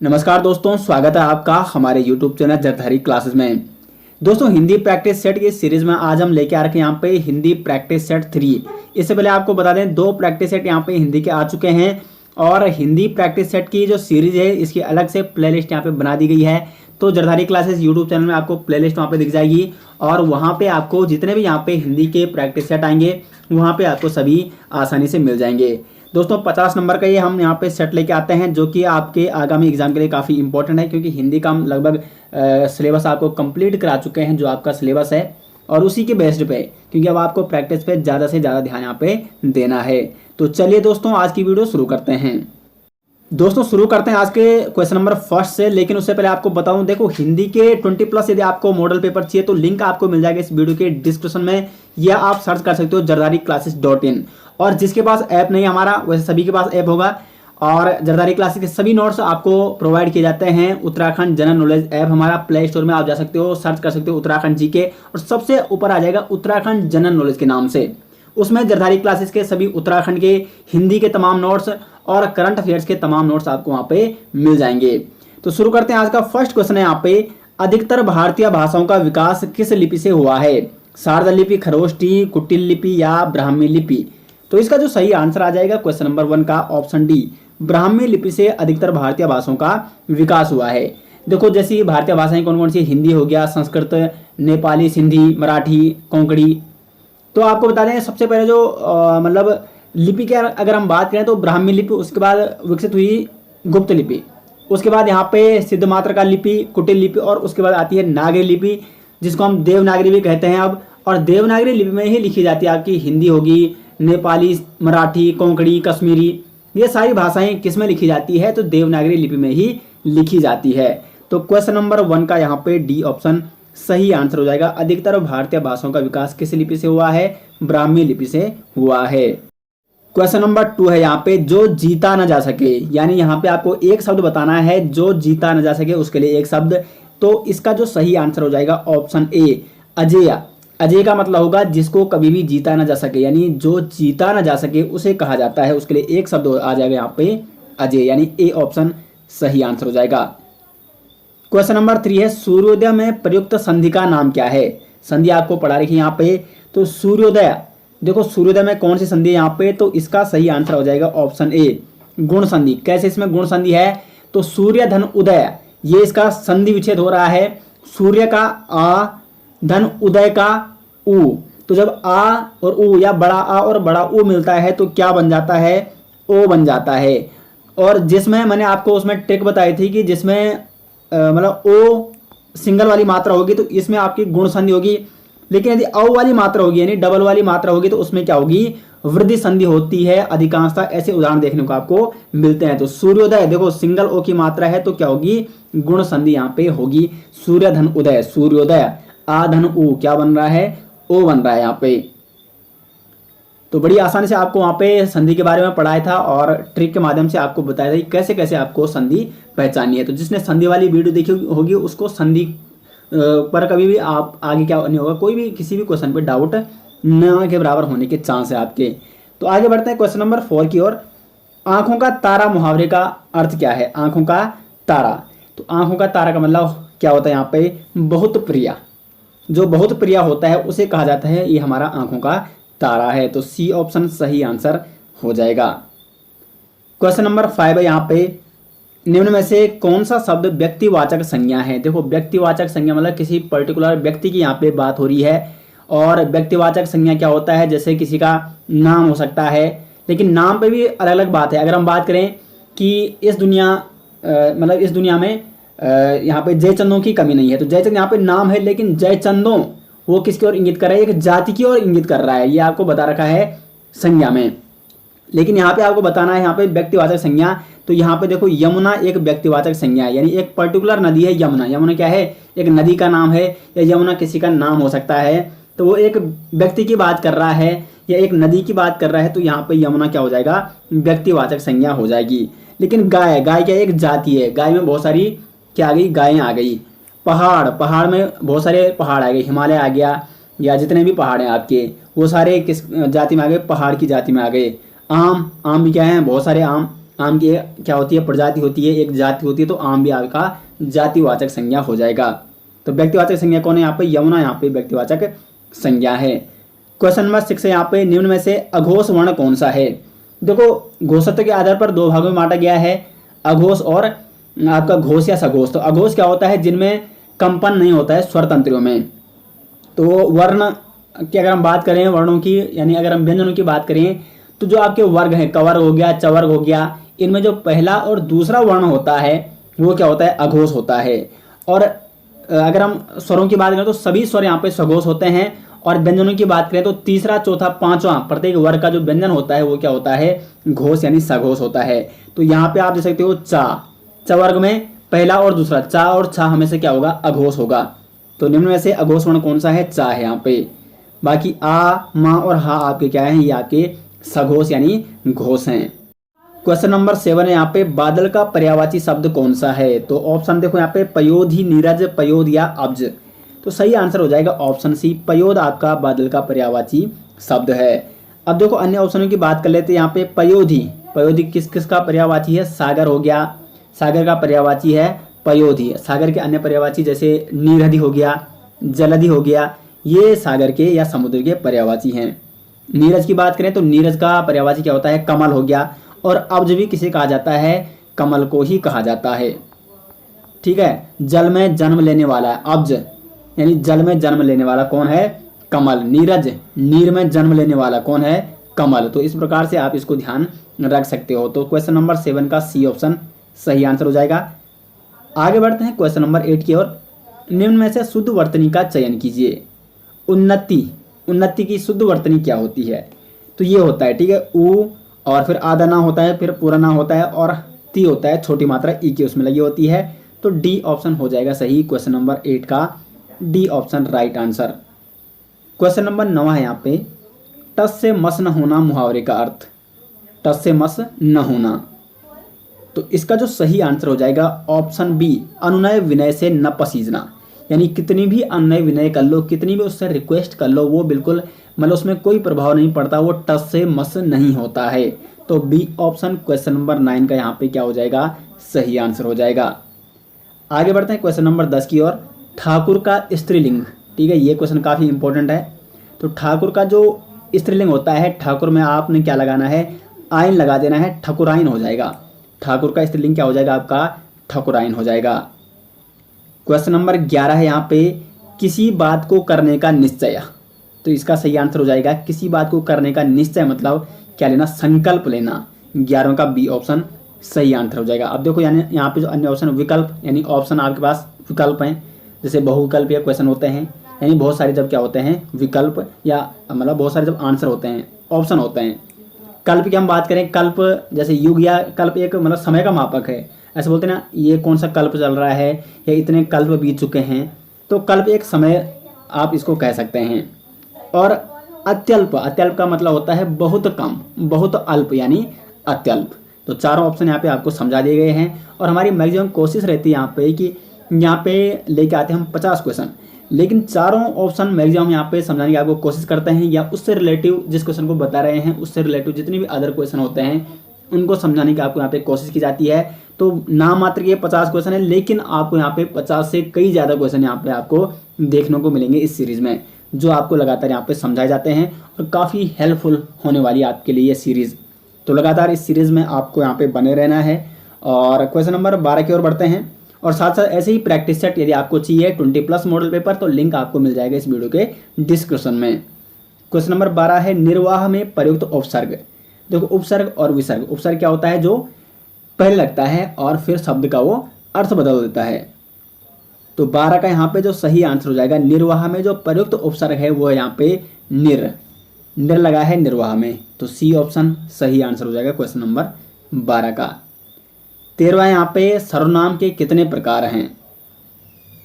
नमस्कार दोस्तों, स्वागत है आपका हमारे YouTube चैनल जरधारी क्लासेस में। दोस्तों, हिंदी प्रैक्टिस सेट की सीरीज में आज हम लेके आ रखे हैं यहाँ पे हिंदी प्रैक्टिस सेट 3। इससे पहले आपको बता दें, 2 प्रैक्टिस सेट यहाँ पे हिंदी के आ चुके हैं और हिंदी प्रैक्टिस सेट की जो सीरीज है इसकी अलग से प्लेलिस्ट यहाँ पे बना दी गई है। तो जरधारी क्लासेस यूट्यूब चैनल में आपको प्लेलिस्ट वहाँ पे दिख जाएगी और वहाँ पे आपको जितने भी यहाँ पे हिंदी के प्रैक्टिस सेट आएंगे वहाँ पे आपको सभी आसानी से मिल जाएंगे। दोस्तों, 50 नंबर का ये हम यहाँ पे सेट लेके आते हैं जो कि आपके आगामी एग्जाम के लिए काफ़ी इंपॉर्टेंट है, क्योंकि हिंदी का हम लगभग सिलेबस आपको कंप्लीट करा चुके हैं जो आपका सिलेबस है, और उसी के बेस्ड पे, क्योंकि अब आपको प्रैक्टिस पे ज़्यादा से ज़्यादा ध्यान यहाँ पे देना है। तो चलिए दोस्तों, आज की वीडियो शुरू करते हैं। दोस्तों, शुरू करते हैं आज के क्वेश्चन नंबर फर्स्ट से, लेकिन उससे पहले आपको बताऊं, देखो हिंदी के 20+ यदि आपको मॉडल पेपर चाहिए तो लिंक आपको मिल जाएगा इस वीडियो के डिस्क्रिप्शन में, या आप सर्च कर सकते हो jardari-classes.in। और जिसके पास ऐप नहीं हमारा, वैसे सभी के पास ऐप होगा, और जरदारी क्लासेस के सभी नोट्स आपको प्रोवाइड किए जाते हैं। उत्तराखंड जनरल नॉलेज ऐप हमारा प्ले स्टोर में आप जा सकते हो, सर्च कर सकते हो उत्तराखंड जी के, और सबसे ऊपर आ जाएगा उत्तराखंड जनरल नॉलेज के नाम से। उसमें जरदारी क्लासेस के सभी उत्तराखंड के हिंदी के तमाम नोट्स और करंट अफेयर्स के तमाम नोट्स आपको वहाँ पे मिल जाएंगे। तो शुरू करते हैं। आज का फर्स्ट क्वेश्चन है यहाँ पे, अधिकतर भारतीय भाषाओं का विकास किस लिपि से हुआ है? शारदा लिपि, खरोष्टी, कुटिल लिपि या ब्राह्मी लिपि? तो इसका जो सही आंसर आ जाएगा क्वेश्चन नंबर 1 का ऑप्शन डी, ब्राह्मी लिपि से अधिकतर भारतीय भाषाओं का विकास हुआ है। देखो, जैसी भारतीय भाषाएं कौन कौन सी, हिंदी हो गया, संस्कृत, नेपाली, सिंधी, मराठी, कोंकणी। तो आपको बता दें, सबसे पहले जो मतलब लिपि के अगर हम बात करें तो ब्राह्मी लिपि, उसके बाद विकसित हुई गुप्त लिपि, उसके बाद यहाँ पे सिद्ध मातृका लिपि, कुटिल लिपि, और उसके बाद आती है नागरी लिपि, जिसको हम देवनागरी भी कहते हैं अब। और देवनागरी लिपि में ही लिखी जाती है आपकी हिंदी होगी, नेपाली, मराठी, कोंकणी, कश्मीरी, ये सारी भाषाएं किस में लिखी जाती है? तो देवनागरी लिपि में ही लिखी जाती है। तो क्वेश्चन नंबर 1 का यहाँ पे डी ऑप्शन सही आंसर हो जाएगा। अधिकतर भारतीय भाषाओं का विकास किस लिपि से हुआ है? ब्राह्मी लिपि से हुआ है। क्वेश्चन नंबर 2 है यहाँ पे, जो जीता न जा सके, यानी यहाँ पे आपको एक शब्द बताना है, जो जीता न जा सके उसके लिए एक शब्द। तो इसका जो सही आंसर हो जाएगा ऑप्शन ए, अजेय। अजय का मतलब होगा जिसको कभी भी जीता न जा सके, यानी जो जीता न जा सके उसे कहा जाता है, उसके लिए एक शब्द आ जाएगा यहाँ पे अजय, यानी ए ऑप्शन सही आंसर हो जाएगा। क्वेश्चन नंबर 3 है, सूर्योदय में प्रयुक्त संधि का नाम क्या है? संधि आपको पढ़ा रखी है यहाँ पे। तो सूर्योदय, देखो सूर्योदय में कौन सी संधि है यहाँ पे? तो इसका सही आंसर हो जाएगा ऑप्शन ए, गुण संधि। कैसे इसमें गुण संधि है? तो सूर्य धन उदय, ये इसका संधि विच्छेद हो रहा है। सूर्य का आ, धन उदय का उ। तो जब आ और उ, या बड़ा आ और बड़ा उ मिलता है तो क्या बन जाता है? ओ बन जाता है। और जिसमें मैंने आपको उसमें ट्रिक बताई थी कि जिसमें मतलब ओ सिंगल वाली मात्रा होगी तो इसमें आपकी गुण संधि होगी, लेकिन यदि औ वाली मात्रा होगी यानी डबल वाली मात्रा होगी तो उसमें क्या होगी? वृद्धि संधि होती है। अधिकांशतः ऐसे उदाहरण देखने को आपको मिलते हैं। तो सूर्योदय, देखो सिंगल ओ की मात्रा है तो क्या होगी? गुण संधि यहाँ पे होगी। सूर्य धन उदय, सूर्योदय, आ धन उ, क्या बन रहा है? ओ बन रहा है यहाँ पे। तो बड़ी आसानी से आपको वहाँ पे संधि के बारे में पढ़ाया था और ट्रिक के माध्यम से आपको बताया था कि कैसे कैसे आपको संधि पहचाननी है। तो जिसने संधि वाली वीडियो देखी होगी उसको संधि पर कभी भी आप आगे क्या नहीं होगा, कोई भी किसी भी क्वेश्चन पे डाउट न के बराबर होने के चांस है आपके। तो आगे बढ़ते हैं क्वेश्चन नंबर 4 की ओर। आंखों का तारा मुहावरे का अर्थ क्या है? आंखों का तारा, तो आंखों का तारा का मतलब क्या होता है यहाँ पे? बहुत प्रिया। जो बहुत प्रिया होता है उसे कहा जाता है ये हमारा आंखों का तारा है। तो सी ऑप्शन सही आंसर हो जाएगा। क्वेश्चन नंबर 5 है यहाँ पे, निम्न में से कौन सा शब्द व्यक्तिवाचक संज्ञा है? देखो, व्यक्तिवाचक संज्ञा मतलब किसी पर्टिकुलर व्यक्ति की यहाँ पे बात हो रही है। और व्यक्तिवाचक संज्ञा क्या होता है? जैसे किसी का नाम हो सकता है, लेकिन नाम पे भी अलग अलग बात है। अगर हम बात करें कि इस दुनिया मतलब इस दुनिया में यहाँ पे जयचंदों की कमी नहीं है, तो जयचंद यहाँ पे नाम है, लेकिन जयचंदों वो किसकी ओर इंगित कर रहा है? एक जाति की ओर इंगित कर रहा है। ये आपको बता रखा है संज्ञा में। लेकिन यहाँ पे आपको बताना है यहाँ पे व्यक्तिवाचक संज्ञा। तो यहाँ पे देखो, यमुना एक व्यक्तिवाचक संज्ञा है, यानी एक पर्टिकुलर नदी है यमुना। यमुना क्या है? एक नदी का नाम है, या यमुना किसी का नाम हो सकता है। तो वो एक व्यक्ति की बात कर रहा है या एक नदी की बात कर रहा है, तो यहाँ पे यमुना क्या हो जाएगा? व्यक्तिवाचक संज्ञा हो जाएगी। लेकिन गाय, गाय क्या एक जाति है? गाय में बहुत सारी क्या आ गई? गायें आ गई। पहाड़, पहाड़ में बहुत सारे पहाड़ आ गए, हिमालय आ गया, या जितने भी पहाड़ हैं आपके वो सारे किस जाति में आ गए? पहाड़ की जाति में आ गए। आम, आम भी क्या है? बहुत सारे आम। आम की क्या होती है, प्रजाति होती है, एक जाति होती है, तो आम भी आपका जातिवाचक संज्ञा हो जाएगा। तो व्यक्तिवाचक संज्ञा कौन है यहाँ पे, यमुना यहाँ पे व्यक्तिवाचक संज्ञा है। क्वेश्चन नंबर 6 है यहाँ पे, निम्न में से अघोष वर्ण कौन सा है। देखो घोषत्व के आधार पर दो भागों में बांटा गया है, अघोष और आपका घोष या सघोष। तो अघोष क्या होता है, जिनमें कंपन नहीं होता है स्वर तंत्रियों में। तो वर्ण की अगर हम बात करें वर्णों की, यानी अगर हम व्यंजनों की बात करें, तो जो आपके वर्ग हैं, कवर्ग हो गया, चवर्ग हो गया, इनमें जो पहला और दूसरा वर्ण होता है वो क्या होता है, अघोष होता है। और अगर हम स्वरों की बात करें तो सभी स्वर यहाँ पे सघोष होते हैं। और व्यंजनों की बात करें तो तीसरा, चौथा, पांचवा प्रत्येक वर्ग का जो व्यंजन होता है वो क्या होता है, घोष यानी सघोष होता है। तो यहाँ पे आप देख सकते हो चा वर्ग में पहला और दूसरा, चा और छा हमेशा क्या होगा, अघोष होगा। तो निम्न में से अघोष वर्ण कौन सा है, चा है यहाँ पे। बाकी आ, मा और हा आपके क्या है, ये आपके सघोष यानी घोष हैं। क्वेश्चन नंबर 7 है यहाँ पे, बादल का पर्यायवाची शब्द कौन सा है। तो ऑप्शन देखो यहाँ पे, पयोधि, नीरज, पयोद या अब्ज। तो सही आंसर हो जाएगा ऑप्शन सी, पयोद आपका बादल का पर्यायवाची शब्द है। अब देखो अन्य ऑप्शनों की बात कर लेते हैं। यहाँ पे पयोधि किस किस का पर्यायवाची है, सागर हो गया, सागर का पर्यायवाची है पयोधि। सागर के अन्य पर्यायवाची जैसे नीरधि हो गया, जलधि हो गया, ये सागर के या समुद्र के पर्यायवाची हैं। नीरज की बात करें तो नीरज का पर्यायवाची क्या होता है, कमल हो गया। और अब्ज भी किसे कहा जाता है, कमल को ही कहा जाता है। ठीक है, जल में जन्म लेने वाला अब्ज, यानी जल में जन्म लेने वाला कौन है, कमल। नीरज, नीर में जन्म लेने वाला कौन है, कमल। तो इस प्रकार से आप इसको ध्यान रख सकते हो। तो क्वेश्चन नंबर 7 का सी ऑप्शन सही आंसर हो जाएगा। आगे बढ़ते हैं क्वेश्चन नंबर 8 की ओर। निम्न में से शुद्ध वर्तनी का चयन कीजिए। उन्नति की शुद्ध वर्तनी क्या होती है, तो ये होता है, ठीक है, उ और फिर आधा ना होता है, फिर पूरा ना होता है, और ती होता है, छोटी मात्रा ई की उसमें लगी होती है। तो डी ऑप्शन हो जाएगा सही, क्वेश्चन नंबर 8 का D option right answer. Question number 9 है यहाँ पे, टस से मस न होना मुहावरे का अर्थ। टस से मस न होना, तो इसका जो सही आंसर हो जाएगा ऑप्शन बी, अनुनय विनय से न पसीजना। यानी कितनी भी अनुनय विनय कर लो, कितनी भी उससे रिक्वेस्ट कर लो, वो बिल्कुल मतलब उसमें कोई प्रभाव नहीं पड़ता, वो टस से मस नहीं होता है। तो बी ऑप्शन क्वेश्चन नंबर 9 का यहाँ पे क्या हो जाएगा, सही आंसर हो जाएगा। आगे बढ़ते हैं क्वेश्चन नंबर 10 की ओर। ठाकुर का स्त्रीलिंग, ठीक है, ये क्वेश्चन काफ़ी इंपॉर्टेंट है। तो ठाकुर का जो स्त्रीलिंग होता है, ठाकुर में आपने क्या लगाना है, आइन लगा देना है, ठकुराइन हो जाएगा। ठाकुर का स्त्रीलिंग क्या हो जाएगा आपका, ठकुराइन हो जाएगा। क्वेश्चन नंबर 11 है यहाँ पे, किसी बात को करने का निश्चय। तो इसका सही आंसर हो जाएगा किसी बात को करने का निश्चय, मतलब क्या लेना, संकल्प लेना। 11 का बी ऑप्शन सही आंसर हो जाएगा। अब देखो यानी यहाँ पे जो अन्य ऑप्शन विकल्प, यानी ऑप्शन आपके पास विकल्प हैं, जैसे बहुविकल्प या क्वेश्चन होते हैं, यानी बहुत सारे जब क्या होते हैं विकल्प, या मतलब बहुत सारे जब आंसर होते हैं, ऑप्शन होते हैं। कल्प की हम बात करें, कल्प जैसे युग या कल्प एक मतलब समय का मापक है, ऐसे बोलते हैं ना, ये कौन सा कल्प चल रहा है या इतने कल्प बीत चुके हैं। तो कल्प एक समय आप इसको कह सकते हैं। और अत्यल्प, अत्यल्प का मतलब होता है बहुत कम, बहुत अल्प यानी अत्यल्प। तो चारों ऑप्शन यहाँ पे आपको समझा दिए गए हैं। और हमारी मैक्सिमम कोशिश रहती है यहाँ पे कि यहाँ पे लेके आते हैं हम 50 क्वेश्चन, लेकिन चारों ऑप्शन मैक्सिमम यहाँ पे समझाने की आपको कोशिश करते हैं, या उससे रिलेटिव जिस क्वेश्चन को बता रहे हैं उससे रिलेटिव जितनी भी अदर क्वेश्चन होते हैं उनको समझाने की आपको यहाँ पे कोशिश की जाती है। तो नाम मात्र के 50 क्वेश्चन है, लेकिन आपको यहाँ पे 50 से कई ज़्यादा क्वेश्चन यहाँ पे आपको देखने को मिलेंगे इस सीरीज़ में, जो आपको लगातार यहाँ पे समझाए जाते हैं और काफ़ी हेल्पफुल होने वाली है आपके लिए ये सीरीज़। तो लगातार इस सीरीज़ में आपको यहाँ पे बने रहना है। और क्वेश्चन नंबर 12 की ओर बढ़ते हैं। और साथ साथ ऐसे ही प्रैक्टिस सेट यदि आपको चाहिए 20+ मॉडल पेपर, तो लिंक आपको मिल जाएगा इस वीडियो के डिस्क्रिप्शन में। क्वेश्चन नंबर 12 है, निर्वाह में प्रयुक्त उपसर्ग। देखो उपसर्ग और विसर्ग, उपसर्ग क्या होता है, जो पहले लगता है और फिर शब्द का वो अर्थ बदल देता है। तो 12 का यहाँ पे जो सही आंसर हो जाएगा, निर्वाह में जो प्रयुक्त उपसर्ग है वो यहाँ पे निर लगा है निर्वाह में। तो सी ऑप्शन सही आंसर हो जाएगा क्वेश्चन नंबर 12 का। 13वां यहाँ पे, सर्वनाम के कितने प्रकार हैं।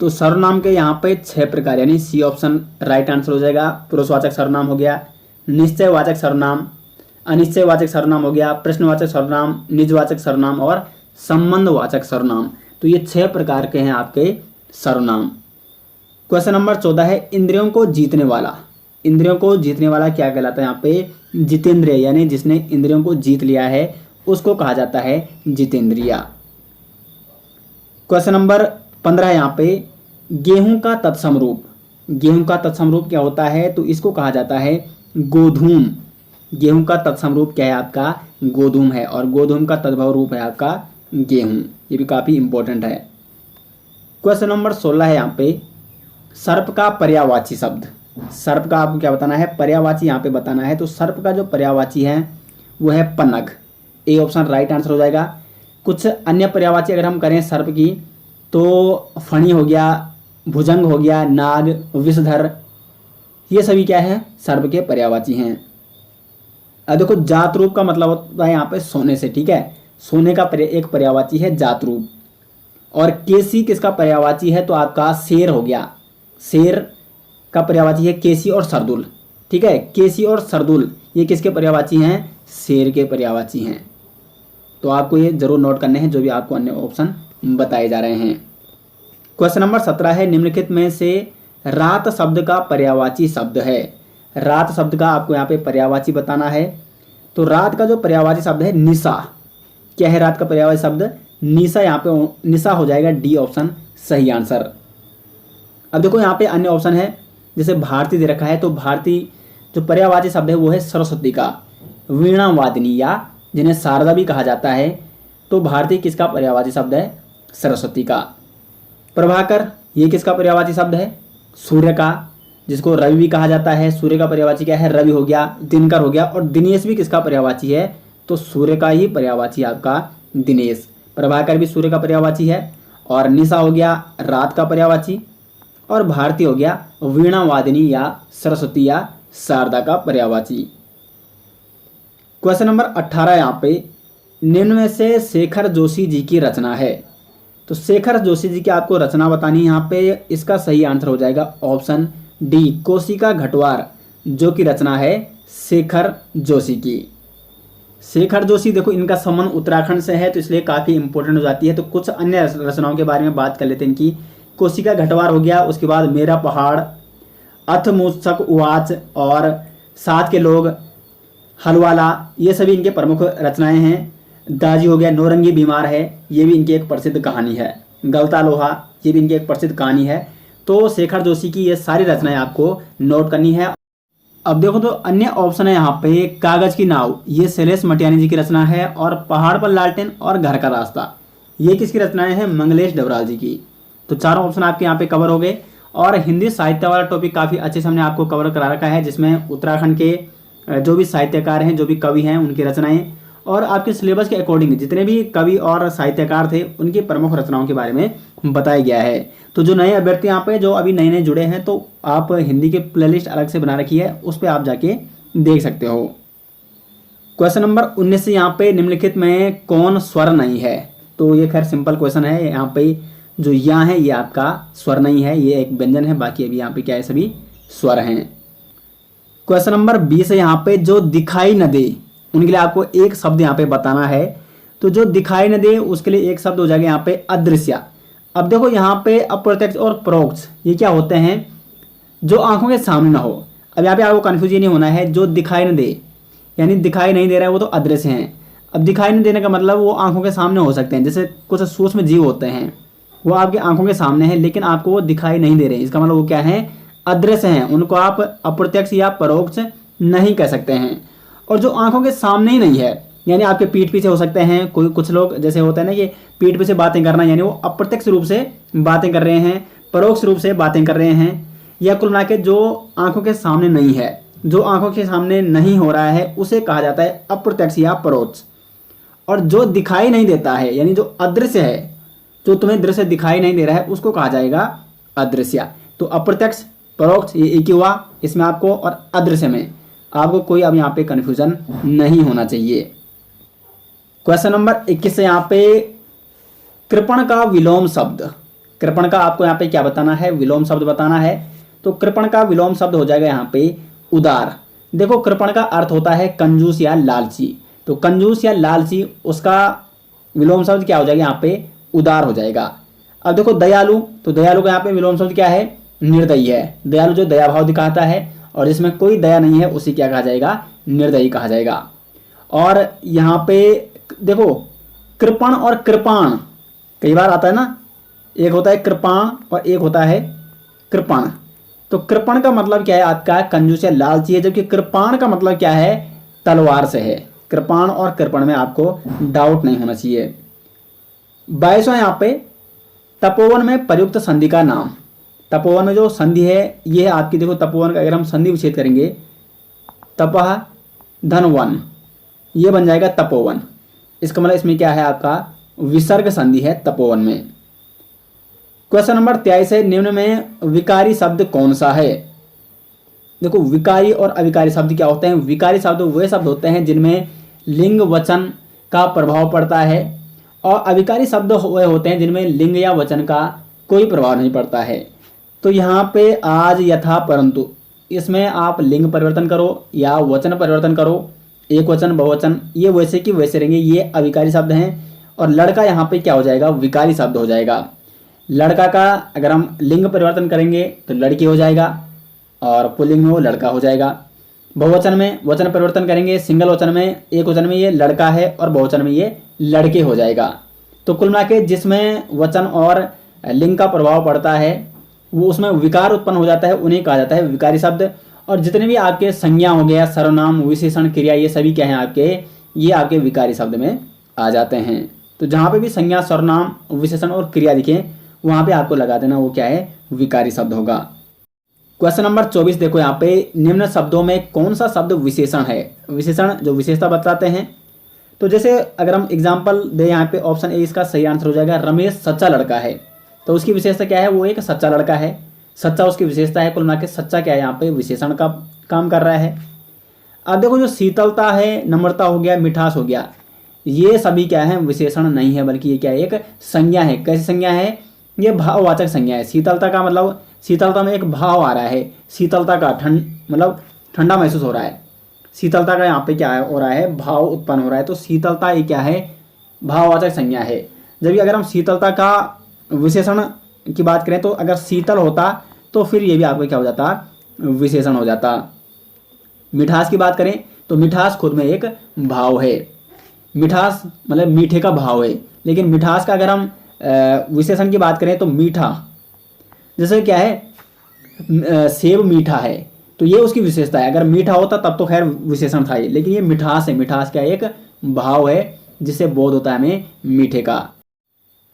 तो सर्वनाम के यहाँ पे 6 प्रकार, यानी सी ऑप्शन राइट आंसर हो जाएगा। पुरुषवाचक सर्वनाम हो गया, निश्चयवाचक सर्वनाम, अनिश्चयवाचक सर्वनाम हो गया, प्रश्नवाचक सर्वनाम, निजवाचक सर्वनाम और संबंधवाचक सर्वनाम। तो ये 6 प्रकार के हैं आपके सर्वनाम। क्वेश्चन नंबर 14 है, इंद्रियों को जीतने वाला। इंद्रियों को जीतने वाला क्या कहलाता है यहाँ पे, जितेंद्रिय, यानी जिसने इंद्रियों को जीत लिया है उसको कहा जाता है जितेंद्रिय। क्वेश्चन नंबर 15 यहाँ पे, गेहूं का तत्सम रूप, गेहूं का तत्सम रूप क्या होता है? तो इसको कहा जाता है गोधूम। गेहूं का तत्सम रूप क्या है आपका? गोधूम है, और गोधूम का तद्भव रूप है आपका गेहूं। ये भी काफी इंपॉर्टेंट है। क्वेश्चन नंबर 16 है यहाँ पे, सर्प का पर्यायवाची शब्द। सर्प का आपको क्या बताना है? पर्यायवाची यहाँ पे बताना है। तो सर्प का जो पर्यायवाची है वो है पन्नग। ए ऑप्शन राइट आंसर हो जाएगा। कुछ अन्य पर्यायवाची अगर हम करें सर्प की, तो फणी हो गया, भुजंग हो गया, नाग, विषधर, ये सभी क्या है? सर्प के पर्यायवाची हैं। अब देखो, जात रूप का मतलब होता है यहाँ पे सोने से, ठीक है। सोने का एक पर्यायवाची है जात रूप। और केसी किसका पर्यायवाची है? तो आपका शेर हो गया। शेर का पर्यायवाची है केसी और सरदुल, ठीक है। केसी और सरदुल ये किसके पर्यायवाची हैं? शेर के पर्यायवाची हैं। तो आपको ये जरूर नोट करने हैं जो भी आपको अन्य ऑप्शन बताए जा रहे हैं। क्वेश्चन नंबर 17 है, निम्नलिखित में से रात शब्द का पर्यायवाची शब्द है। रात शब्द का आपको यहाँ पे पर्यायवाची बताना है। तो रात का जो पर्यायवाची शब्द है निशा। क्या है रात का पर्यायवाची शब्द? निशा। यहाँ पे निशा हो जाएगा डी ऑप्शन सही आंसर। अब देखो यहाँ पे अन्य ऑप्शन है, जैसे भारती दे रखा है, तो भारती जो पर्यायवाची शब्द है वो है सरस्वती का। वीणा वादिनी या जिन्हें शारदा भी कहा जाता है, तो भारती किसका पर्यायवाची शब्द है? सरस्वती का। प्रभाकर ये किसका पर्यायवाची शब्द है? सूर्य का। जिसको रवि भी कहा जाता है, सूर्य का पर्यायवाची क्या है? रवि हो गया, दिनकर हो गया। और दिनेश भी किसका पर्यायवाची है? तो सूर्य का ही पर्यायवाची आपका दिनेश। प्रभाकर भी सूर्य का पर्यायवाची है। और निशा हो गया रात का पर्यायवाची। और भारती हो गया वीणा वादिनी या सरस्वती या शारदा का पर्यायवाची। क्वेश्चन नंबर 18 यहाँ पे, निम्न में से शेखर जोशी जी की रचना है। तो शेखर जोशी जी की आपको रचना बतानी है यहाँ पे। इसका सही आंसर हो जाएगा ऑप्शन डी, कोशिका घटवार, जो की रचना है शेखर जोशी की। शेखर जोशी देखो, इनका संबंध उत्तराखंड से है, तो इसलिए काफी इंपॉर्टेंट हो जाती है। तो कुछ अन्य रचनाओं के बारे में बात कर लेते हैं इनकी। कोशिका घटवार हो गया, उसके बाद मेरा पहाड़, अथ मूसक उवाच, और साथ के लोग, हलवाला, ये सभी इनके प्रमुख रचनाएं हैं। दाजी हो गया, नौरंगी बीमार है, ये भी इनकी एक प्रसिद्ध कहानी है। गलता लोहा, ये भी इनकी एक प्रसिद्ध कहानी है। तो शेखर जोशी की ये सारी रचनाएं आपको नोट करनी है। अब देखो, तो अन्य ऑप्शन है यहाँ पे, कागज की नाव, ये शैलेश मटियानी जी की रचना है। और पहाड़ पर लालटेन और घर का रास्ता, ये किसकी रचनाएं हैं? मंगलेश डबराल जी की। तो चारों ऑप्शन आपके यहाँ पे कवर हो गए। और हिंदी साहित्य वाला टॉपिक काफी अच्छे से हमने आपको कवर करा रखा है, जिसमें उत्तराखंड के जो भी साहित्यकार हैं, जो भी कवि हैं, उनकी रचनाएं, और आपके सिलेबस के अकॉर्डिंग जितने भी कवि और साहित्यकार थे उनकी प्रमुख रचनाओं के बारे में बताया गया है। तो जो नए अभ्यर्थी यहाँ पे जो अभी नए नए जुड़े हैं, तो आप हिंदी के प्लेलिस्ट अलग से बना रखी है, उस पर आप जाके देख सकते हो। क्वेश्चन नंबर 19 से यहाँ पे, निम्नलिखित में कौन स्वर नहीं है? तो ये खैर सिंपल क्वेश्चन है। यहाँ पे जो या है ये आपका स्वर नहीं है, ये एक व्यंजन है, बाकी अभी यहाँ पे क्या है? सभी स्वर हैं। क्वेश्चन नंबर 20 है यहाँ पे, जो दिखाई न दे, उनके लिए आपको एक शब्द यहाँ पे बताना है। तो जो दिखाई न दे उसके लिए एक शब्द हो जाएगा यहाँ पे अदृश्य। अब देखो, यहाँ पे अप्रत्यक्ष और परोक्ष ये क्या होते हैं? जो आंखों के सामने ना हो। अब यहाँ पे आपको कंफ्यूजन नहीं होना है। जो दिखाई न दे यानी दिखाई नहीं दे रहा है, वो तो अदृश्य हैं। अब दिखाई न देने का मतलब वो आंखों के सामने हो सकते हैं। जैसे कुछ सूक्ष्म जीव होते हैं, वो आपकी आंखों के सामने है, लेकिन आपको वो दिखाई नहीं दे रहे। इसका मतलब वो क्या है? अदृश्य हैं। उनको आप अप्रत्यक्ष या परोक्ष नहीं कह सकते हैं। और जो आंखों के सामने ही नहीं है, यानी आपके पीठ पीछे हो सकते हैं। कोई कुछ लोग जैसे होता है ना कि पीठ पीछे बातें करना, यानी वो अप्रत्यक्ष रूप से बातें कर रहे हैं, परोक्ष रूप से बातें कर रहे हैं। या कुल मिला के जो आंखों के सामने नहीं है, जो आंखों के सामने नहीं हो रहा है, उसे कहा जाता है अप्रत्यक्ष या परोक्ष। और जो दिखाई नहीं देता है, यानी जो अदृश्य है, जो तुम्हें दृश्य दिखाई नहीं दे रहा है, उसको कहा जाएगा अदृश्य। तो अप्रत्यक्ष, परोक्ष ये एक ही हुआ इसमें आपको, और अदृश्य में आपको कोई अब यहाँ पे कंफ्यूजन नहीं होना चाहिए। क्वेश्चन नंबर 21 से यहाँ पे, कृपण का विलोम शब्द। कृपण का आपको यहाँ पे क्या बताना है? विलोम शब्द बताना है। तो कृपण का विलोम शब्द हो जाएगा यहाँ पे उदार। देखो, कृपण का अर्थ होता है कंजूस या लालची। तो कंजूस या लालची, उसका विलोम शब्द क्या हो जाएगा? यहाँ पे उदार हो जाएगा। अब देखो, दयालु, तो दयालु का यहाँ पे विलोम शब्द क्या है? निर्दयी है। दयालु जो दया भाव दिखाता है और जिसमें कोई दया नहीं है, उसी क्या कहा जाएगा? निर्दयी कहा जाएगा। और यहाँ पे देखो कृपण और कृपाण कई बार आता है ना, एक होता है कृपाण और एक होता है कृपण। तो कृपण का मतलब क्या है आपका कंजूस या लालची है, जबकि कृपाण का मतलब क्या है तलवार से है। कृपाण और कृपण में आपको डाउट नहीं होना चाहिए। 22वां यहाँ पे तपोवन में प्रयुक्त संधि का नाम। तपोवन में जो संधि है ये है आपकी, देखो तपोवन का अगर हम संधि विच्छेद करेंगे तपह धन वन, ये बन जाएगा तपोवन। इसका मतलब इसमें क्या है आपका विसर्ग संधि है तपोवन में। क्वेश्चन नंबर 23 है, निम्न में विकारी शब्द कौन सा है। देखो विकारी और अविकारी शब्द क्या होते हैं। विकारी शब्द वे शब्द होते हैं जिनमें लिंग वचन का प्रभाव पड़ता है, और अविकारी शब्द वे होते हैं जिनमें लिंग या वचन का कोई प्रभाव नहीं पड़ता है। तो यहाँ पे आज यथा परंतु, इसमें आप लिंग परिवर्तन करो या वचन परिवर्तन करो, एक वचन बहुवचन, ये वैसे की वैसे रहेंगे, ये अविकारी शब्द हैं। और लड़का यहाँ पे क्या हो जाएगा विकारी शब्द हो जाएगा। लड़का का अगर हम लिंग परिवर्तन करेंगे तो लड़की हो जाएगा, और पुल्लिंग में वो लड़का हो जाएगा। बहुवचन में वचन परिवर्तन करेंगे, सिंगल वचन में एक वचन में ये लड़का है और बहुवचन में ये लड़के हो जाएगा। तो कुल मिला के जिसमें वचन और लिंग का प्रभाव पड़ता है वो उसमें विकार उत्पन्न हो जाता है, उन्हें कहा जाता है विकारी शब्द। और जितने भी आपके संज्ञा हो गया, सर्वनाम, विशेषण, क्रिया, ये सभी क्या हैं आपके, ये आपके विकारी शब्द में आ जाते हैं। तो जहाँ पे भी संज्ञा, सर्वनाम, विशेषण और क्रिया दिखे वहाँ पे आपको लगा देना वो क्या है विकारी शब्द होगा। क्वेश्चन नंबर 24 देखो यहाँ पे, निम्न शब्दों में कौन सा शब्द विशेषण है। विशेषण जो विशेषता बताते हैं। तो जैसे अगर हम एग्जाम्पल दे यहाँ पे ऑप्शन ए इसका सही आंसर हो जाएगा। रमेश सच्चा लड़का है, तो उसकी विशेषता क्या है, वो एक सच्चा लड़का है, सच्चा उसकी विशेषता है। कुल मिला के सच्चा क्या है यहाँ पे विशेषण का काम कर रहा है। अब देखो जो शीतलता है, नम्रता हो गया, मिठास हो गया, ये सभी क्या है विशेषण नहीं है, बल्कि ये क्या है एक संज्ञा है। कैसी संज्ञा है, ये भाववाचक संज्ञा है। शीतलता का मतलब शीतलता में एक भाव आ रहा है, शीतलता का ठंड मतलब ठंडा महसूस हो रहा है। शीतलता का यहाँ पे क्या है हो रहा है भाव उत्पन्न हो रहा है। तो शीतलता ये क्या है भाववाचक संज्ञा है। जबकि अगर हम शीतलता का विशेषण की बात करें तो अगर शीतल होता तो फिर ये भी आपको क्या हो जाता विशेषण हो जाता। मिठास की बात करें तो मिठास खुद में एक भाव है। मिठास मतलब मीठे का भाव है, लेकिन मिठास का अगर हम विशेषण की बात करें तो मीठा, जैसे क्या है सेब मीठा है तो ये उसकी विशेषता है। अगर मीठा होता तब तो खैर विशेषण था ये, लेकिन ये मिठास है। मिठास क्या एक भाव है जिससे बोध होता है हमें मीठे का।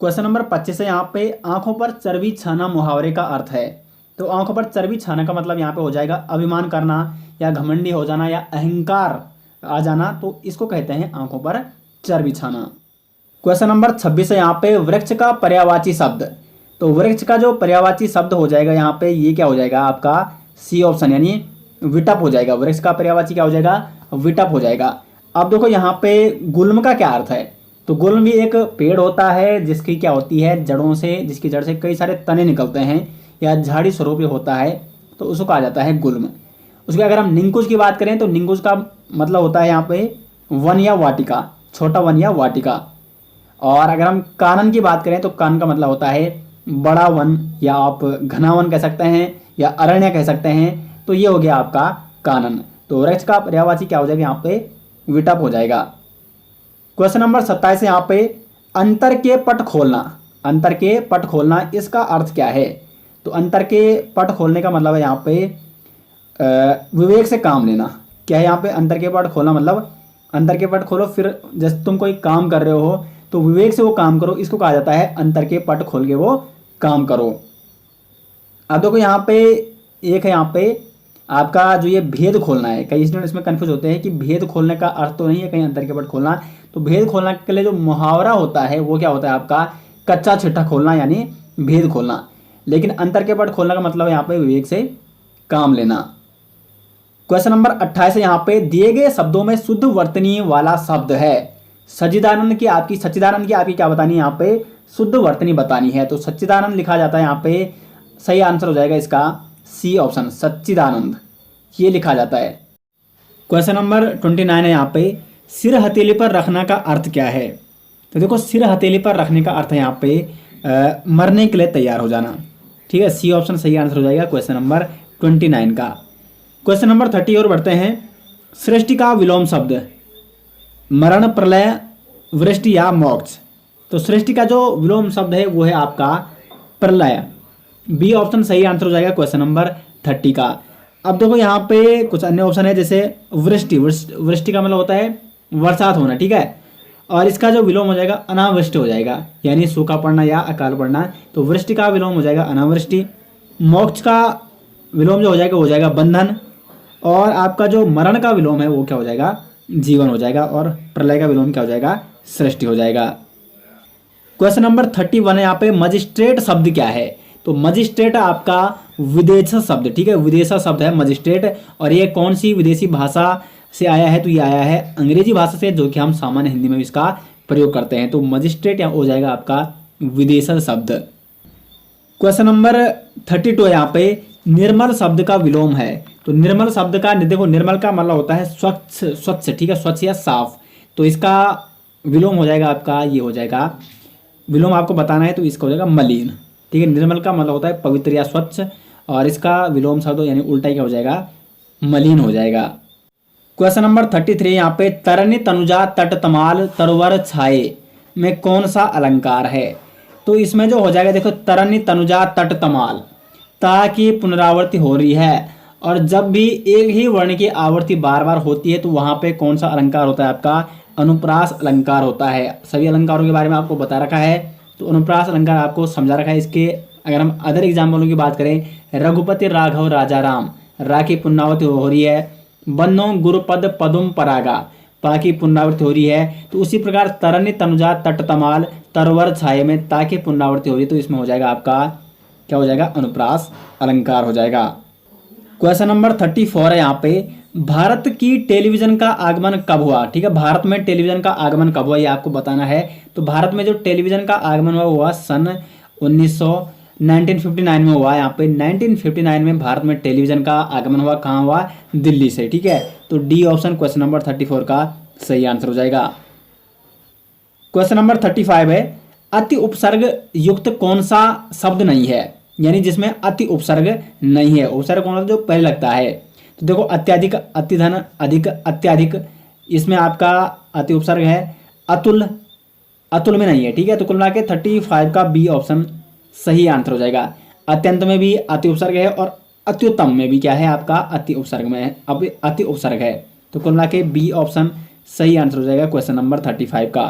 क्वेश्चन नंबर 25 है यहाँ पे, आंखों पर चर्बी छाना मुहावरे का अर्थ है। तो आंखों पर चर्बी छाना का मतलब यहाँ पे हो जाएगा अभिमान करना या घमंडी हो जाना या अहंकार आ जाना, तो इसको कहते हैं आंखों पर चर्बी छाना। क्वेश्चन नंबर 26 है यहाँ पे, वृक्ष का पर्यायवाची शब्द। तो वृक्ष का जो पर्यायवाची शब्द हो जाएगा यहाँ पे ये क्या हो जाएगा आपका सी ऑप्शन, यानी विटप हो जाएगा। वृक्ष का पर्यायवाची क्या हो जाएगा विटप हो जाएगा। अब देखो यहाँ पे गुल्म का क्या अर्थ है। तो गुल्म भी एक पेड़ होता है जिसकी क्या होती है जड़ों से, जिसकी जड़ से कई सारे तने निकलते हैं या झाड़ी स्वरूप होता है, तो उसको कहा जाता है गुल्म। उसके अगर हम निंकुश की बात करें तो निंकुश का मतलब होता है यहाँ पे वन या वाटिका, छोटा वन या वाटिका। और अगर हम कानन की बात करें तो कानन का मतलब होता है बड़ा वन, या आप घना वन कह सकते हैं या अरण्य कह सकते हैं। तो ये हो गया आपका कानन। तो वृक्ष का पर्यायवाची क्या हो जाएगा यहाँ पे विटप हो जाएगा। क्वेश्चन नंबर 27 यहाँ पे, अंतर के पट खोलना। अंतर के पट खोलना इसका अर्थ क्या है। तो अंतर के पट खोलने का मतलब है यहाँ पे विवेक से काम लेना। क्या है यहाँ पे अंतर के पट खोलना मतलब अंतर के पट खोलो, फिर जैसे तुम कोई काम कर रहे हो तो विवेक से वो काम करो, इसको कहा जाता है अंतर के पट खोल के वो काम करो। अब देखो यहाँ पे एक है यहाँ पे आपका जो ये भेद खोलना है। कई स्टूडेंट इसमें कंफ्यूज होते हैं कि भेद खोलने का अर्थ तो नहीं है कहीं अंतर के पट खोलना। तो भेद खोलने के लिए जो मुहावरा होता है वो क्या होता है आपका कच्चा छिट्टा खोलना, यानी भेद खोलना। लेकिन अंतर के पट खोलने का मतलब यहाँ पे विवेक से काम लेना। क्वेश्चन नंबर 28 है यहाँ पे, दिए गए शब्दों में शुद्ध वर्तनी वाला शब्द है। सच्चिदानंद की आपकी क्या बतानी है यहाँ पे शुद्ध वर्तनी बतानी है। तो सच्चिदानंद लिखा जाता है यहाँ पे, सही आंसर हो जाएगा इसका सी ऑप्शन, सच्चिदानंद ये लिखा जाता है। क्वेश्चन नंबर 29 है यहाँ पे, सिर हथेली पर रखना का अर्थ क्या है। तो देखो सिर हथेली पर रखने का अर्थ है यहाँ पे मरने के लिए तैयार हो जाना। ठीक है, सी ऑप्शन सही आंसर हो जाएगा क्वेश्चन नंबर 29 का। क्वेश्चन नंबर 30 और बढ़ते हैं, सृष्टि का विलोम शब्द। मरण, प्रलय, वृष्टि या मोक्ष। तो सृष्टि का जो विलोम शब्द है वो है आपका प्रलय। बी ऑप्शन सही आंसर हो जाएगा क्वेश्चन नंबर 30 का। अब देखो यहाँ पे कुछ अन्य ऑप्शन है, जैसे वृष्टि, वृष्टि का मतलब होता है बरसात होना, ठीक है, और इसका जो विलोम हो जाएगा अनावृष्टि हो जाएगा, यानी सूखा पड़ना या अकाल पड़ना। तो वृष्टि का विलोम हो जाएगा अनावृष्टि। मोक्ष का विलोम जो हो जाएगा बंधन, और आपका जो मरण का विलोम है वो क्या हो जाएगा, जीवन हो जाएगा, और प्रलय का विलोम क्या हो जाएगा, सृष्टि हो जाएगा। क्वेश्चन नंबर 31 है यहाँ पे मजिस्ट्रेट शब्द क्या है। तो मजिस्ट्रेट आपका विदेशी शब्द, ठीक है, विदेशी शब्द है मजिस्ट्रेट, और ये कौन सी विदेशी भाषा से आया है, तो ये आया है अंग्रेजी भाषा से, जो कि हम सामान्य हिंदी में भी इसका प्रयोग करते हैं। तो मजिस्ट्रेट यहाँ हो जाएगा आपका विदेशी शब्द। क्वेश्चन नंबर 32 है यहाँ पे निर्मल शब्द का विलोम है। तो निर्मल शब्द का देखो, निर्मल का मतलब होता है स्वच्छ, स्वच्छ, ठीक है, स्वच्छ या साफ। तो इसका विलोम हो जाएगा आपका, ये हो जाएगा, विलोम आपको बताना है तो इसका हो जाएगा मलिन, ठीक है। निर्मल का मतलब होता है पवित्र या स्वच्छ, और इसका विलोम शब्द यानी उल्टा क्या हो जाएगा, मलिन हो जाएगा। क्वेश्चन नंबर 33 यहाँ पे तरनी तनुजा तट तमाल तरवर छाए में कौन सा अलंकार है। तो इसमें जो हो जाएगा देखो, तरनी तनुजा तट तमाल, ता की पुनरावृत्ति हो रही है, और जब भी एक ही वर्ण की आवृत्ति बार बार होती है तो वहाँ पे कौन सा अलंकार होता है, आपका अनुप्रास अलंकार होता है। सभी अलंकारों के बारे में आपको बता रखा है, तो अनुप्रास अलंकार आपको समझा रखा है। इसके अगर हम अदर एग्जाम्पलों की बात करें, रघुपति राघव राजा राम, रा की पुनरावृत्ति हो रही है, बन्नो गुरुपद पदुम परागा, पा की पुनरावृत्ति हो रही है। तो उसी प्रकार तरनी तनुजा तट तमाल तरवर छाये में ता की पुनरावृत्ति हो रही है, तो इसमें हो जाएगा आपका क्या हो जाएगा, अनुप्रास अलंकार हो जाएगा। क्वेश्चन नंबर 34 है यहाँ पे भारत की टेलीविजन का आगमन कब हुआ, ठीक है, भारत में टेलीविजन का आगमन कब हुआ ये आपको बताना है। तो भारत में जो टेलीविजन का आगमन हुआ सन 1959 में हुआ। यहाँ पे 1959 में भारत में टेलीविजन का आगमन हुआ, कहाँ हुआ, दिल्ली से, ठीक है। तो डी ऑप्शन क्वेश्चन नंबर 34 का सही आंसर हो जाएगा। क्वेश्चन नंबर 35 है अति उपसर्ग युक्त कौन सा शब्द नहीं है, यानी जिसमें अति उपसर्ग नहीं है। उपसर्ग कौन सा जो पहले लगता है। तो देखो अत्यधिक, अतिधन, अधिक, अत्याधिक, इसमें आपका अति उपसर्ग है। अतुल, अतुल में नहीं है, ठीक है। तो कुल मिला के 35 का बी ऑप्शन सही आंसर हो जाएगा। अत्यंत में भी अति उपसर्ग है, और अत्युत्तम में भी क्या है आपका अति उपसर्ग में है, अब अति उपसर्ग है। तो कुल मिला के बी ऑप्शन सही आंसर हो जाएगा क्वेश्चन नंबर 35 का।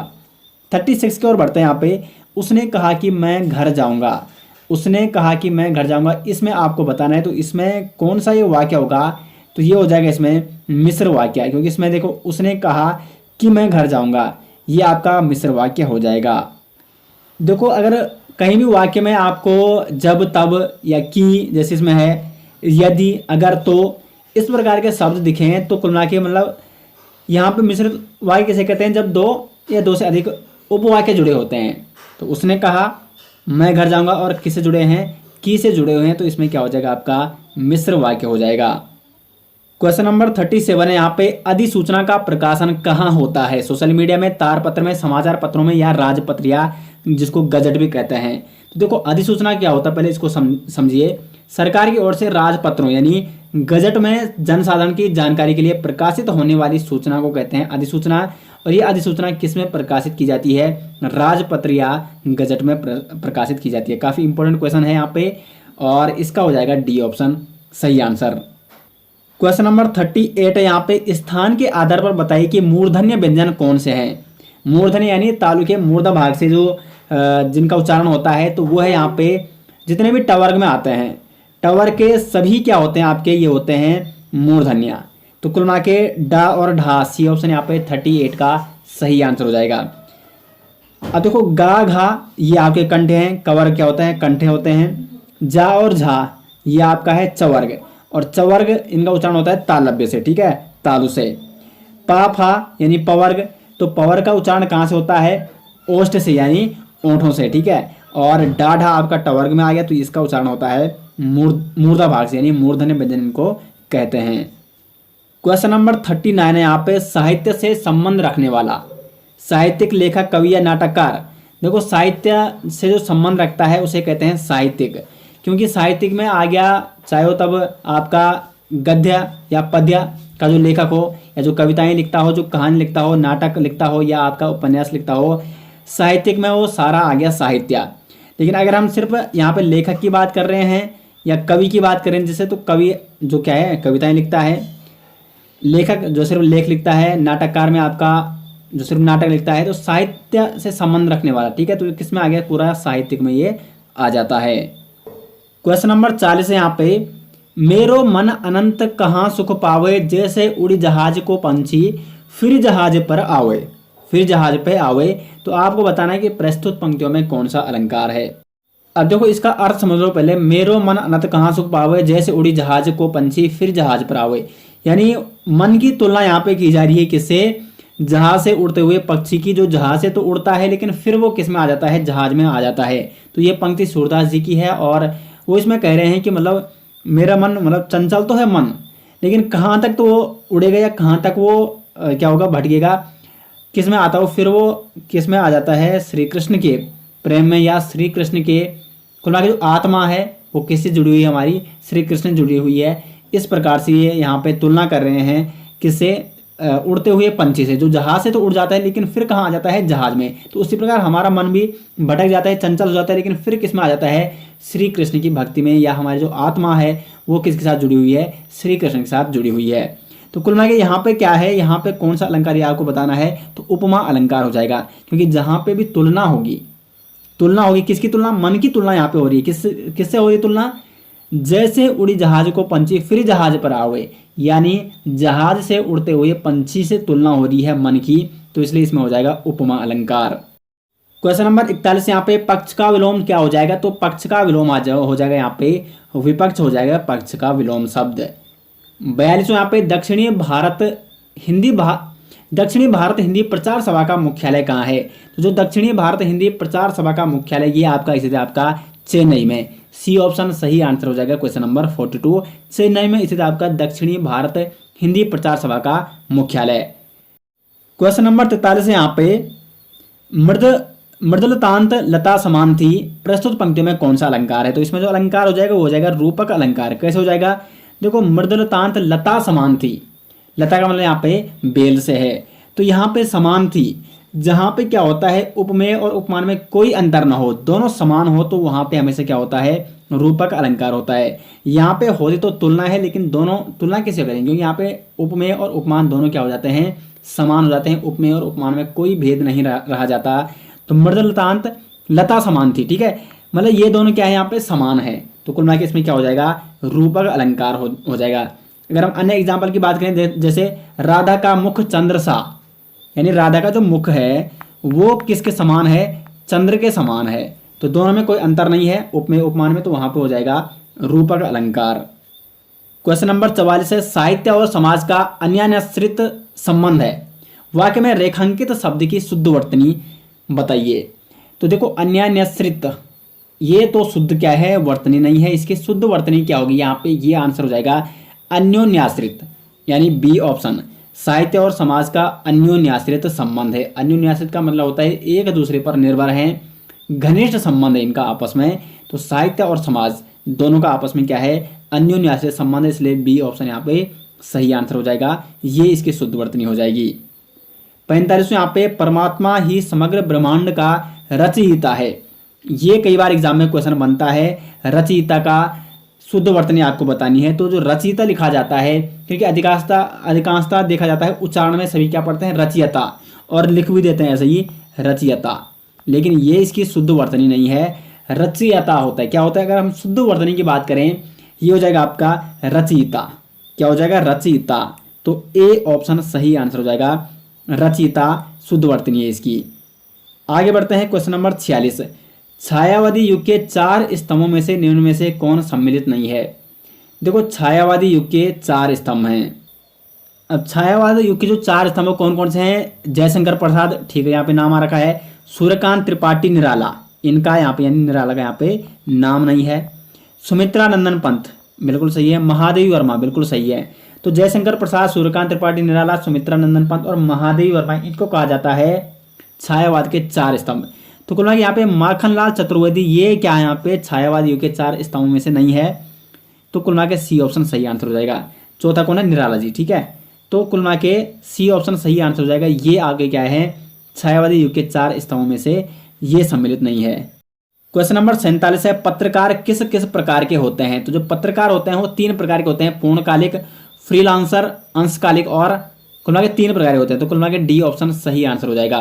36 की ओर बढ़ते हैं। यहाँ पे उसने कहा कि मैं घर जाऊंगा, उसने कहा कि मैं घर जाऊंगा, इसमें आपको बताना है तो इसमें कौन सा ये वाक्य होगा। तो ये हो जाएगा इसमें मिश्र वाक्य, क्योंकि इसमें देखो उसने कहा कि मैं घर जाऊंगा, ये आपका मिश्र वाक्य हो जाएगा। देखो अगर कहीं भी वाक्य में आपको जब, तब या कि, जैसे इसमें है यदि, अगर, तो, इस प्रकार के शब्द दिखे तो कुल मिला के मतलब यहाँ पे मिश्रित वाक्य किसे कहते हैं, जब दो या दो से अधिक उपवाक्य जुड़े होते हैं। तो उसने कहा मैं घर जाऊंगा और किससे जुड़े हैं, की से जुड़े हुए हैं, तो इसमें क्या हो जाएगा आपका मिश्र वाक्य हो जाएगा। क्वेश्चन नंबर 37 है यहाँ पे अधिसूचना का प्रकाशन कहाँ होता है। सोशल मीडिया में, तारपत्र में, समाचार पत्रों में, या राजपत्रिया जिसको गजट भी कहते हैं। तो देखो अधिसूचना क्या होता है पहले इसको समझिए। सरकार की ओर से राजपत्रों यानी गजट में जनसाधारण की जानकारी के लिए प्रकाशित होने वाली सूचना को कहते हैं अधिसूचना। और ये अधिसूचना किस में प्रकाशित की जाती है, राजपत्र या गजट में प्रकाशित की जाती है। काफी इंपॉर्टेंट क्वेश्चन है यहाँ पे, और इसका हो जाएगा डी ऑप्शन सही आंसर। क्वेश्चन नंबर 38 है यहाँ पे स्थान के आधार पर बताइए कि मूर्धन्य व्यंजन कौन से हैं। मूर्धन्य यानी तालु के मूर्धा भाग से जो जिनका उच्चारण होता है, तो वो है यहाँ पे जितने भी टवर्ग में आते हैं, टवर के सभी क्या होते हैं आपके, ये होते हैं मूर्धन्य। तो कुल मिला के डा और ढा, सी ऑप्शन यहाँ पे 38 का सही आंसर हो जाएगा। अब देखो गा, घा, ये आपके कंठे हैं, कवर क्या होता है, कंठे होते हैं। जा और झा, ये आपका है चवर्ग, और चवर्ग इनका उच्चारण होता है तालव्य से, ठीक है, तालु से। पा, फा यानी पवर्ग, तो पवर का उच्चारण कहाँ से होता है, ओष्ठ से यानी ओंठों से, ठीक है। और डाढ़ा आपका टवर्ग में आ गया, तो इसका उच्चारण होता है मूर्धा भाग से, यानी मूर्धन्य व्यंजन इनको कहते हैं। क्वेश्चन नंबर 39 है यहाँ पे साहित्य से संबंध रखने वाला। साहित्यिक, लेखक, कवि या नाटककार। देखो साहित्य से जो संबंध रखता है उसे कहते हैं साहित्यिक, क्योंकि साहित्यिक में आ गया, चाहे वो तब आपका गद्य या पद्य का जो लेखक हो, या जो कविताएं लिखता हो, जो कहानी लिखता हो, नाटक लिखता हो, या आपका उपन्यास लिखता हो, साहित्यिक में वो सारा आ गया साहित्य। लेकिन अगर हम सिर्फ यहाँ पे लेखक की बात कर रहे हैं या कवि की बात करें जैसे, तो कवि जो क्या है कविताएं लिखता है, लेखक जो सिर्फ लेख लिखता है, नाटककार में आपका जो सिर्फ नाटक लिखता है, तो साहित्य से संबंध रखने वाला, ठीक है। तो किस में आ गया, पूरा साहित्यिक में ये आ जाता है। क्वेश्चन नंबर 40 है यहाँ पे, मेरो मन अनंत कहाँ सुख पावे, जैसे उड़ी जहाज को पंछी फिर जहाज पर आवे, फिर जहाज पे आवे। तो आपको बताना है कि प्रस्तुत पंक्तियों में कौन सा अलंकार है। अब देखो इसका अर्थ समझ लो पहले, मेरो मन अनंत कहाँ सुख पावे, जैसे उड़ी जहाज को पंछी फिर जहाज पर आवे। यानी मन की तुलना यहाँ पे की जा रही है किससे, जहाज से उड़ते हुए पक्षी की, जो जहाज से तो उड़ता है लेकिन फिर वो किस में आ जाता है, जहाज में आ जाता है। तो ये पंक्ति सूरदास जी की है और वो इसमें कह रहे हैं कि मतलब मेरा मन मतलब चंचल तो है मन, लेकिन कहाँ तक तो वो उड़ेगा या कहाँ तक वो क्या होगा, भटकेगा, किस में आता हो, फिर वो किस में आ जाता है, श्री कृष्ण के प्रेम में, या श्री कृष्ण के कुल मिला के जो आत्मा है वो किससे जुड़ी हुई है, हमारी श्री कृष्ण जुड़ी हुई है। इस प्रकार से ये यहाँ पे तुलना कर रहे हैं किससे, उड़ते हुए पंछी से, जो जहाज से तो उड़ जाता है लेकिन फिर कहाँ आ जाता है, जहाज में। तो उसी प्रकार हमारा मन भी भटक जाता है, चंचल हो जाता है, लेकिन फिर किस में आ जाता है, श्री कृष्ण की भक्ति में, या हमारी जो आत्मा है वो किसके साथ जुड़ी हुई है, श्री कृष्ण के साथ जुड़ी हुई है। तो कुल मिला के यहाँ पे क्या है, यहाँ पे कौन सा अलंकार ये आपको बताना है, तो उपमा अलंकार हो जाएगा। क्योंकि जहाँ पे भी तुलना होगी, तुलना होगी किसकी तुलना, मन की तुलना यहाँ पे हो रही है, किससे हो रही तुलना, जैसे उड़ी जहाज को पंछी फिर जहाज पर आवे, यानी जहाज से उड़ते हुए पंछी से तुलना हो रही है मन की, तो इसलिए इसमें हो जाएगा उपमा अलंकार। क्वेश्चन नंबर 41 यहाँ पे, पक्ष का विलोम क्या हो जाएगा, तो पक्ष का विलोम हो जाएगा यहाँ पे विपक्ष हो जाएगा, पक्ष का विलोम शब्द। 42 यहाँ पे, दक्षिणी भारत हिंदी प्रचार सभा का मुख्यालय कहाँ है। तो जो दक्षिणी भारत हिंदी प्रचार सभा का मुख्यालय ये आपका स्थित है आपका चेन्नई में। सी ऑप्शन सही आंसर हो जाएगा क्वेश्चन नंबर 42, चेन्नई में स्थित आपका दक्षिणी भारत हिंदी प्रचार सभा का मुख्यालय। क्वेश्चन नंबर 43 है यहाँ पे, मृदुलतांत लता समान थी, प्रस्तुत पंक्तियों में कौन सा अलंकार है। तो इसमें जो अलंकार हो जाएगा वो हो जाएगा रूपक अलंकार। कैसे हो जाएगा, देखो मृदुलतांत लता समान थी, लता का मतलब यहाँ पे बेल से है, तो यहाँ पे समान थी, जहाँ पे क्या होता है उपमेय और उपमान में कोई अंतर ना हो, दोनों समान हो, तो वहाँ पे हमेशा क्या होता है, रूपक अलंकार होता है। यहाँ पे होती तो तुलना है, लेकिन दोनों तुलना कैसे करेंगे, क्योंकि यहाँ पे उपमेय और उपमान दोनों क्या हो जाते हैं, समान हो जाते हैं, उपमेय और उपमान में कोई भेद नहीं रहा जाता। तो मृदुलतांत लता समान थी, ठीक है, मतलब ये दोनों क्या है, यहाँ पे समान है, तो कुल मिला के इसमें क्या हो जाएगा, रूपक अलंकार हो जाएगा। अगर हम अन्य एग्जाम्पल की बात करें, जैसे राधा का मुख चंद्र सा, यानी राधा का जो मुख है वो किसके समान है, चंद्र के समान है, तो दोनों में कोई अंतर नहीं है उपमेय उपमान में, तो वहां पे हो जाएगा रूपक अलंकार। क्वेश्चन नंबर 44 है, साहित्य और समाज का अन्यान्याश्रित संबंध है, वाक्य में रेखांकित शब्द की शुद्ध वर्तनी बताइए। तो देखो अन्यान्याश्रित, ये तो शुद्ध क्या है, वर्तनी नहीं है, इसकी शुद्ध वर्तनी क्या होगी, यहाँ पे ये आंसर हो जाएगा अन्योन्याश्रित, यानी बी ऑप्शन। साहित्य और समाज का अन्योन्याश्रित संबंध है। अन्योन्याश्रित का मतलब होता है एक दूसरे पर निर्भर हैं, घनिष्ठ संबंध है इनका आपस में, तो साहित्य और समाज दोनों का आपस में क्या है, अन्योन्याश्रित संबंध है, इसलिए बी ऑप्शन यहाँ पे सही आंसर हो जाएगा, ये इसकी शुद्ध वर्तनी हो जाएगी। 45 यहाँ पे, परमात्मा ही समग्र ब्रह्मांड का रचयिता है, ये कई बार एग्जाम में क्वेश्चन बनता है, रचयिता का शुद्ध वर्तनी आपको बतानी है। तो जो रचयिता लिखा जाता है, क्योंकि अधिकांशता देखा जाता है उच्चारण में सभी क्या पढ़ते हैं, रचयिता, और लिख भी देते हैं ऐसे ही रचयिता, लेकिन ये इसकी शुद्ध वर्तनी नहीं है, रचयिता होता है। क्या होता है, अगर हम शुद्ध वर्तनी की बात करें, ये हो जाएगा आपका रचयिता, क्या हो जाएगा, रचयिता, तो ए ऑप्शन सही आंसर हो जाएगा, रचयिता शुद्ध वर्तनी है इसकी। आगे बढ़ते हैं क्वेश्चन नंबर 46, छायावादी युग के 4 स्तंभों में से निम्न में से कौन सम्मिलित नहीं है। देखो छायावादी युग के 4 स्तंभ हैं। अब छायावादी युग के जो 4 स्तंभ कौन कौन से हैं, जयशंकर प्रसाद, ठीक है, यहाँ पे नाम आ रखा है, सूर्यकांत त्रिपाठी निराला, इनका यहाँ पे यानी निराला का यहाँ पे नाम नहीं है, सुमित्रा नंदन पंत बिल्कुल सही है, महादेवी वर्मा बिल्कुल सही है। तो जयशंकर प्रसाद, सूर्यकांत त्रिपाठी निराला, सुमित्रा नंदन पंत और महादेवी वर्मा, इनको कहा जाता है छायावाद के 4 स्तंभ। तो कुल यहाँ पे माखनलाल चतुर्वेदी, ये क्या है, यहाँ पे छायावाद युग के 4 स्तंभों में से नहीं है, तो कुल के सी ऑप्शन सही आंसर हो जाएगा। चौथा कौन है, निराला जी। ठीक है, तो कुल मिला के सी ऑप्शन सही आंसर हो जाएगा। ये आगे क्या है, छायावादी युग के 4 स्तंभों में से ये सम्मिलित नहीं है। क्वेश्चन नंबर 47 है, पत्रकार किस किस प्रकार के होते हैं। तो जो पत्रकार होते हैं वो 3 प्रकार के होते हैं, पूर्णकालिक, फ्रीलांसर, अंशकालिक और कुल मिला के 3 प्रकार के होते हैं। तो कुल मिला के डी ऑप्शन सही आंसर हो जाएगा।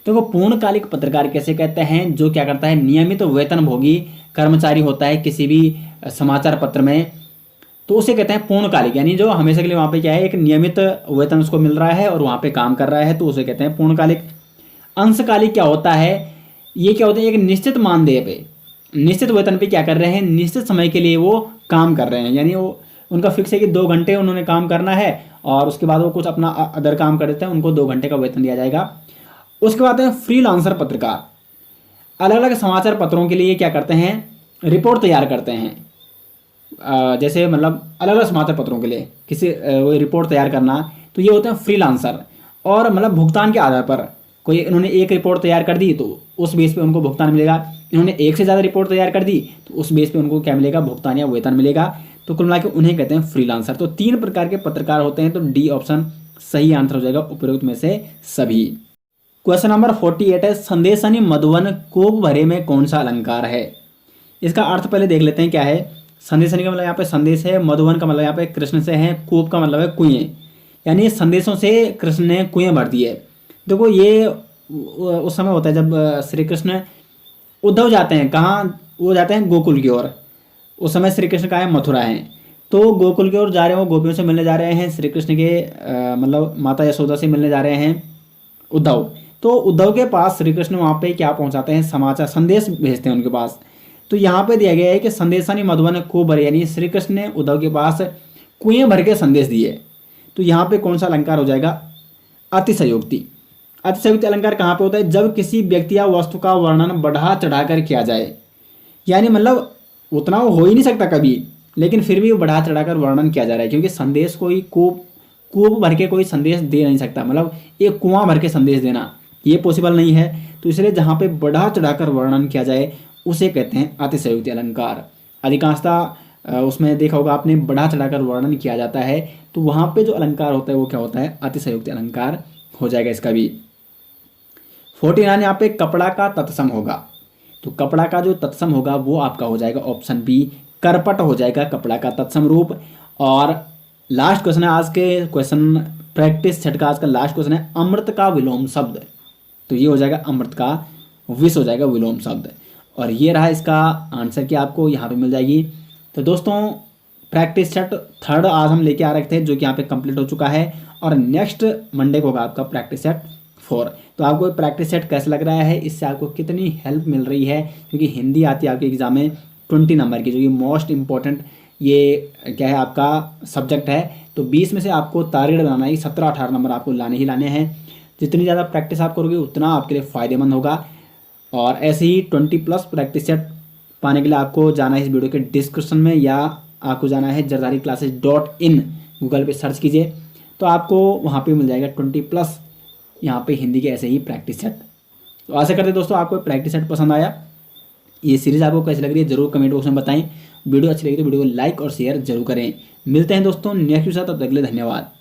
तो वो पूर्णकालिक पत्रकार कैसे कहते हैं, जो क्या करता है, नियमित वेतनभोगी कर्मचारी होता है किसी भी समाचार पत्र में, तो उसे कहते हैं पूर्णकालिक, यानी जो हमेशा के लिए वहाँ पे क्या है, एक नियमित वेतन उसको मिल रहा है और वहाँ पे काम कर रहा है, तो उसे कहते हैं पूर्णकालिक। अंशकालिक क्या होता है, ये क्या होता है, एक निश्चित मानदेय पे, निश्चित वेतन पे क्या कर रहे हैं, निश्चित समय के लिए वो काम कर रहे हैं, यानी वो उनका फिक्स है कि 2 घंटे उन्होंने काम करना है और उसके बाद वो कुछ अपना अदर काम कर देते हैं, उनको 2 घंटे का वेतन दिया जाएगा। उसके बाद है फ्रीलांसर पत्रकार, अलग अलग समाचार पत्रों के लिए क्या करते हैं, रिपोर्ट तैयार करते हैं। जैसे मतलब अलग अलग समाचार पत्रों के लिए किसी वो रिपोर्ट तैयार करना, तो ये होते हैं फ्रीलांसर। और मतलब भुगतान के आधार पर, कोई इन्होंने एक रिपोर्ट तैयार कर दी तो उस बेस पे उनको भुगतान मिलेगा, इन्होंने एक से ज़्यादा रिपोर्ट तैयार कर दी तो उस बेस पे उनको क्या मिलेगा, भुगतान या वेतन मिलेगा। तो कुल मिला के उन्हें कहते हैं फ्रीलांसर। तो 3 प्रकार के पत्रकार होते हैं, तो डी ऑप्शन सही आंसर हो जाएगा उपरोक्त में से सभी। क्वेश्चन नंबर 48 है, संदेशनी मधुवन कोप भरे में कौन सा अलंकार है। इसका अर्थ पहले देख लेते हैं क्या है। संदेशनी का मतलब यहाँ पे संदेश है, मधुवन का मतलब यहाँ पे कृष्ण से है, कूप का मतलब है कुएं, यानी संदेशों से कृष्ण ने कुएं भर दी है। देखो ये उस समय होता है जब श्री कृष्ण उद्धव जाते हैं, कहाँ वो जाते हैं, गोकुल की ओर। उस समय श्री कृष्ण का है मथुरा है, तो गोकुल की ओर जा रहे हैं, वो गोपियों से मिलने जा रहे हैं, श्री कृष्ण के मतलब माता यशोदा से मिलने जा रहे हैं उद्धव। तो उद्धव के पास श्री कृष्ण वहाँ पे क्या पहुँचाते हैं, समाचार संदेश भेजते हैं उनके पास। तो यहाँ पे दिया गया है कि संदेशानी मधुवन को भरे, यानी श्री कृष्ण ने उद्धव के पास कुएं भर के संदेश दिए। तो यहाँ पे कौन सा अलंकार हो जाएगा, अतिशयोक्ति। अतिशयोक्ति अलंकार कहाँ पे होता है, जब किसी व्यक्ति या वस्तु का वर्णन बढ़ा चढ़ा कर किया जाए, यानी मतलब उतना वो हो ही नहीं सकता कभी, लेकिन फिर भी वो बढ़ा चढ़ा कर वर्णन किया जा रहा है, क्योंकि संदेश कोई कूप भर के कोई संदेश दे नहीं सकता, मतलब एक कुआं भर के संदेश देना ये पॉसिबल नहीं है। तो इसलिए जहाँ पे बढ़ा चढ़ाकर वर्णन किया जाए उसे कहते हैं अतिशयोक्ति अलंकार। अधिकांशतः उसमें देखा होगा आपने, बढ़ा चढ़ाकर वर्णन किया जाता है, तो वहाँ पे जो अलंकार होता है वो क्या होता है, अतिशयोक्ति अलंकार हो जाएगा इसका भी। 49 यहाँ पे कपड़ा का तत्सम होगा, तो कपड़ा का जो तत्सम होगा वो आपका हो जाएगा ऑप्शन बी, करपट हो जाएगा कपड़ा का तत्सम रूप। और लास्ट क्वेश्चन है आज के क्वेश्चन प्रैक्टिस सेट का, आज का लास्ट क्वेश्चन है, अमृत का विलोम शब्द। तो ये हो जाएगा अमृत का विष हो जाएगा विलोम शब्द। और ये रहा इसका आंसर कि आपको यहाँ पे मिल जाएगी। तो दोस्तों प्रैक्टिस सेट 3 आज हम लेके आ रखे थे, जो कि यहाँ पे कंप्लीट हो चुका है, और नेक्स्ट मंडे को होगा आपका प्रैक्टिस सेट 4। तो आपको प्रैक्टिस सेट कैसा लग रहा है, इससे आपको कितनी हेल्प मिल रही है, क्योंकि हिंदी आती है आपके एग्जाम में 20 नंबर की, जो कि मोस्ट इंपॉर्टेंट ये क्या है आपका सब्जेक्ट है। तो 20 में से आपको टारगेट बनाना है, 17-18 नंबर आपको लाने ही लाने हैं। जितनी ज़्यादा प्रैक्टिस आप करोगे उतना आपके लिए फ़ायदेमंद होगा। और ऐसे ही 20+ प्रैक्टिस सेट पाने के लिए आपको जाना है इस वीडियो के डिस्क्रिप्शन में, या आपको जाना है jardhariclasses.in, गूगल पे सर्च कीजिए तो आपको वहाँ पे मिल जाएगा 20+ यहाँ पे हिंदी के ऐसे ही प्रैक्टिस सेट। तो आशा करते दोस्तों आपको प्रैक्टिस सेट पसंद आया। ये सीरीज़ आपको कैसी लग रही है जरूर कमेंट बॉक्स में बताएं। वीडियो अच्छी लगी तो वीडियो को लाइक और शेयर जरूर करें। मिलते हैं दोस्तों नेक्स्ट के साथ, तब तक के लिए धन्यवाद।